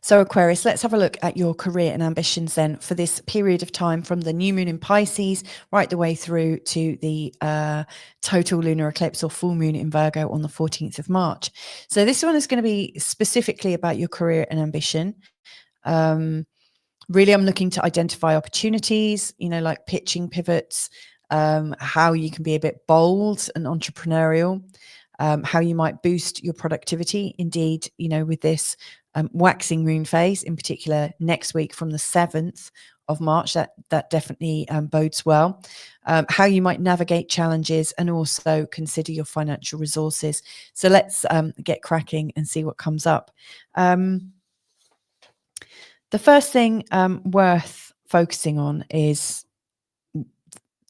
So Aquarius, let's have a look at your career and ambitions then for this period of time, from the new moon in Pisces right the way through to the total lunar eclipse or full moon in Virgo on the 14th of March. So this one is going to be specifically about your career and ambition. Really, I'm looking to identify opportunities, like pitching pivots, how you can be a bit bold and entrepreneurial, how you might boost your productivity. Indeed, with this waxing moon phase in particular next week from the 7th of March, that definitely bodes well. How you might navigate challenges and also consider your financial resources. So let's get cracking and see what comes up. The first thing worth focusing on is,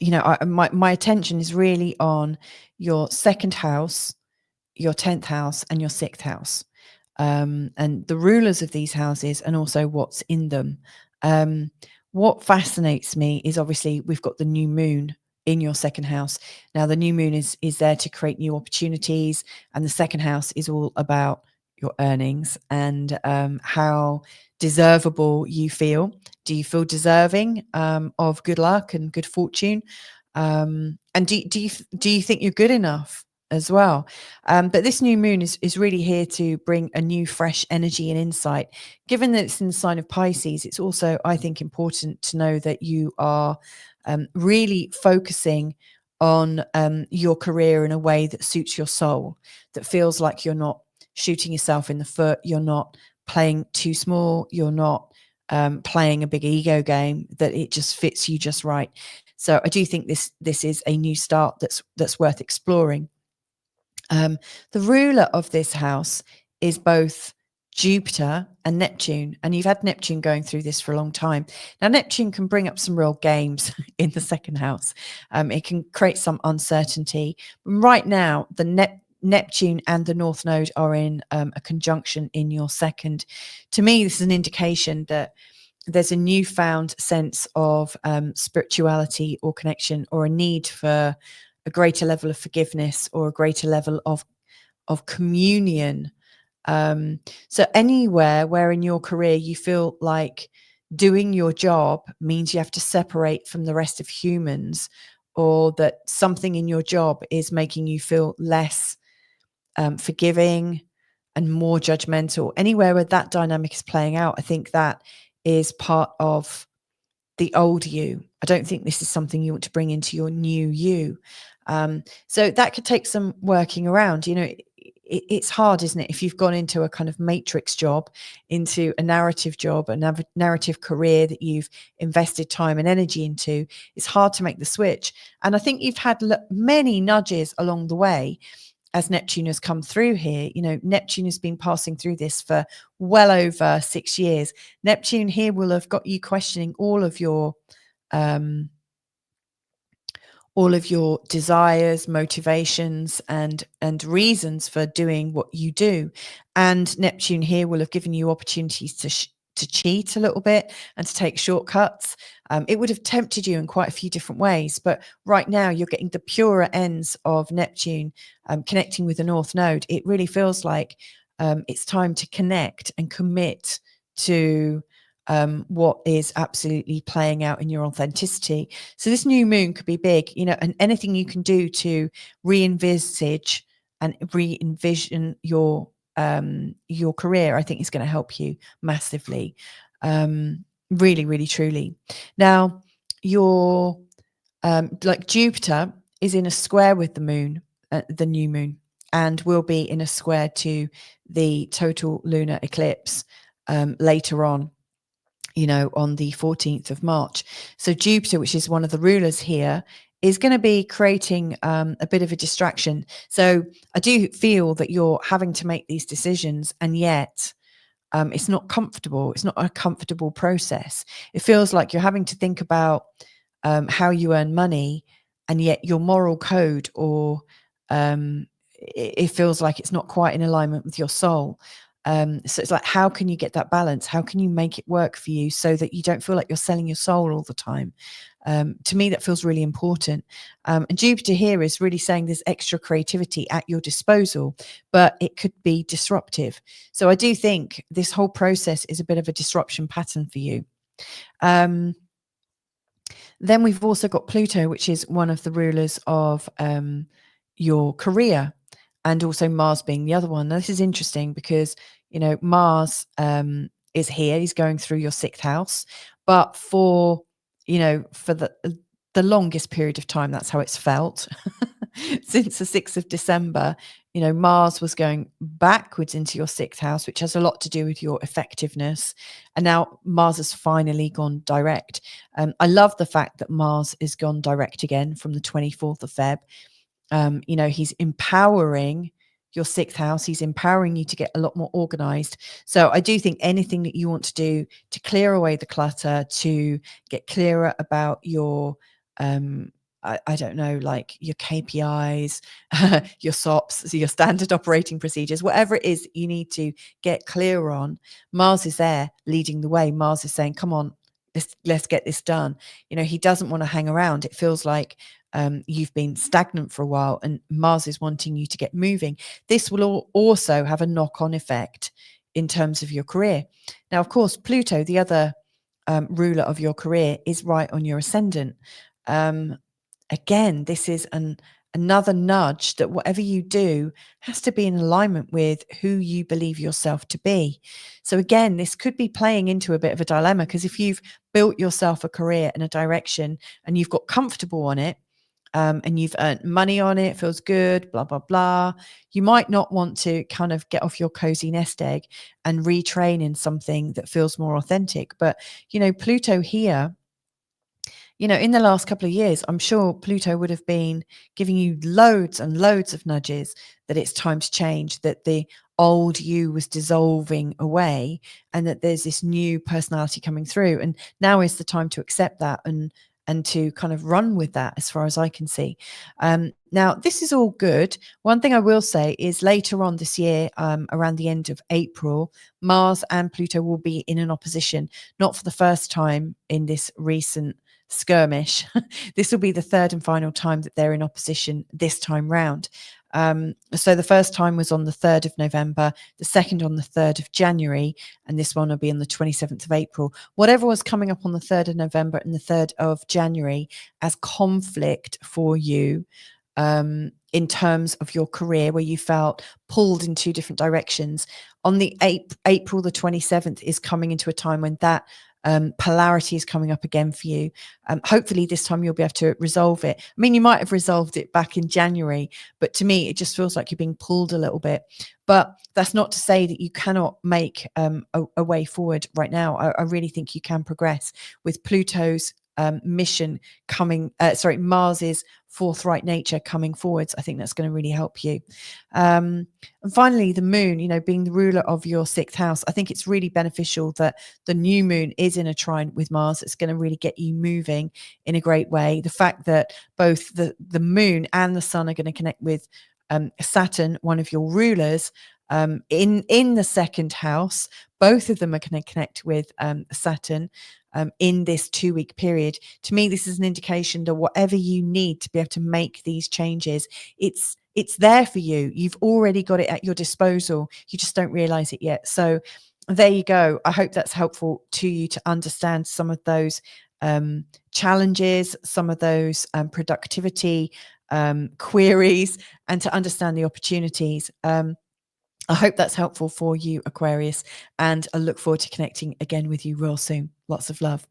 my attention is really on your second house, your 10th house, and your 6th house, and the rulers of these houses, and also what's in them. What fascinates me is obviously we've got the new moon in your second house. Now, the new moon is there to create new opportunities, and the second house is all about your earnings and how deservable you feel. Do you feel deserving of good luck and good fortune? And do you think you're good enough as well? But this new moon is really here to bring a new, fresh energy and insight. Given that it's in the sign of Pisces, it's also, I think, important to know that you are really focusing on your career in a way that suits your soul, that feels like you're not shooting yourself in the foot, you're not playing too small, you're not playing a big ego game, that it just fits you just right. So I do think this is a new start that's worth exploring. The ruler of this house is both Jupiter and Neptune, and you've had Neptune going through this for a long time. Now, Neptune can bring up some real games in the second house. It can create some uncertainty. Right now, the Neptune and the North Node are in a conjunction in your second. To me, this is an indication that there's a newfound sense of spirituality or connection, or a need for a greater level of forgiveness or a greater level of communion. So anywhere where in your career you feel like doing your job means you have to separate from the rest of humans, or that something in your job is making you feel less forgiving and more judgmental, anywhere where that dynamic is playing out, I think that is part of the old you. I don't think this is something you want to bring into your new you. So that could take some working around. It's hard, isn't it? If you've gone into a kind of matrix job, into a narrative job, a narrative career that you've invested time and energy into, it's hard to make the switch. And I think you've had many nudges along the way as Neptune has come through here. Neptune has been passing through this for well over 6 years. Neptune here will have got you questioning all of your desires, motivations, and reasons for doing what you do. And Neptune here will have given you opportunities to cheat a little bit and to take shortcuts. It would have tempted you in quite a few different ways, but right now you're getting the purer ends of Neptune connecting with the North Node. It really feels like it's time to connect and commit to what is absolutely playing out in your authenticity. So this new moon could be big, and anything you can do to re-envisage and re-envision your career, I think is going to help you massively. Really, really, truly. Now, your like Jupiter is in a square with the moon, the new moon, and will be in a square to the total lunar eclipse later on, on the 14th of March. So Jupiter, which is one of the rulers here, is going to be creating a bit of a distraction. So I do feel that you're having to make these decisions, and yet it's not comfortable. It's not a comfortable process. It feels like you're having to think about how you earn money, and yet your moral code, or it feels like it's not quite in alignment with your soul. So it's like, how can you get that balance? How can you make it work for you so that you don't feel like you're selling your soul all the time? To me, that feels really important. And Jupiter here is really saying there's extra creativity at your disposal, but it could be disruptive. So I do think this whole process is a bit of a disruption pattern for you. Then we've also got Pluto, which is one of the rulers of your career, and also Mars being the other one. Now, this is interesting because, you know, Mars is here. He's going through your 6th house. But for, you know, for the longest period of time, that's how it's felt. Since the 6th of December, you know, Mars was going backwards into your 6th house, which has a lot to do with your effectiveness. And now Mars has finally gone direct. I love the fact that Mars is gone direct again from the 24th of Feb. You know, he's empowering your 6th house. He's empowering you to get a lot more organized. So I do think anything that you want to do to clear away the clutter, to get clearer about your I don't know, like your KPIs, your SOPs, your standard operating procedures, whatever it is you need to get clear on. Mars is there leading the way. Mars is saying, come on, let's get this done. You know, he doesn't want to hang around. It feels like you've been stagnant for a while, and Mars is wanting you to get moving. This will also have a knock-on effect in terms of your career. Now, of course, Pluto, the other ruler of your career, is right on your ascendant. Again, this is another nudge that whatever you do has to be in alignment with who you believe yourself to be. So again, this could be playing into a bit of a dilemma, because if you've built yourself a career in a direction and you've got comfortable on it, and you've earned money on it, feels good, blah, blah, blah, you might not want to kind of get off your cozy nest egg and retrain in something that feels more authentic. But, you know, Pluto here, you know, in the last couple of years, I'm sure Pluto would have been giving you loads and loads of nudges that it's time to change, that the old you was dissolving away, and that there's this new personality coming through. And now is the time to accept that and to kind of run with that, as far as I can see. Now, this is all good. One thing I will say is later on this year, around the end of April, Mars and Pluto will be in an opposition, not for the first time in this recent skirmish. This will be the 3rd and final time that they're in opposition this time round. So the first time was on the 3rd of November, the second on the 3rd of January, and this one will be on the 27th of April. Whatever was coming up on the 3rd of November and the 3rd of January as conflict for you, in terms of your career, where you felt pulled in 2 different directions, on the April the 27th is coming into a time when that polarity is coming up again for you. Hopefully this time you'll be able to resolve it. I mean, you might have resolved it back in January, but to me, it just feels like you're being pulled a little bit. But that's not to say that you cannot make a way forward right now. I really think you can progress with Pluto's mission coming, Mars's forthright nature coming forwards. I think that's going to really help you. And finally, the moon, you know, being the ruler of your 6th house, I think it's really beneficial that the new moon is in a trine with Mars. It's going to really get you moving in a great way. The fact that both the moon and the sun are going to connect with Saturn, one of your rulers, in the 2nd house, both of them are going to connect with Saturn in this 2-week period. To me, this is an indication that whatever you need to be able to make these changes, it's there for you. You've already got it at your disposal. You just don't realize it yet. So there you go. I hope that's helpful to you to understand some of those challenges, some of those productivity queries, and to understand the opportunities. I hope that's helpful for you, Aquarius, and I look forward to connecting again with you real soon. Lots of love.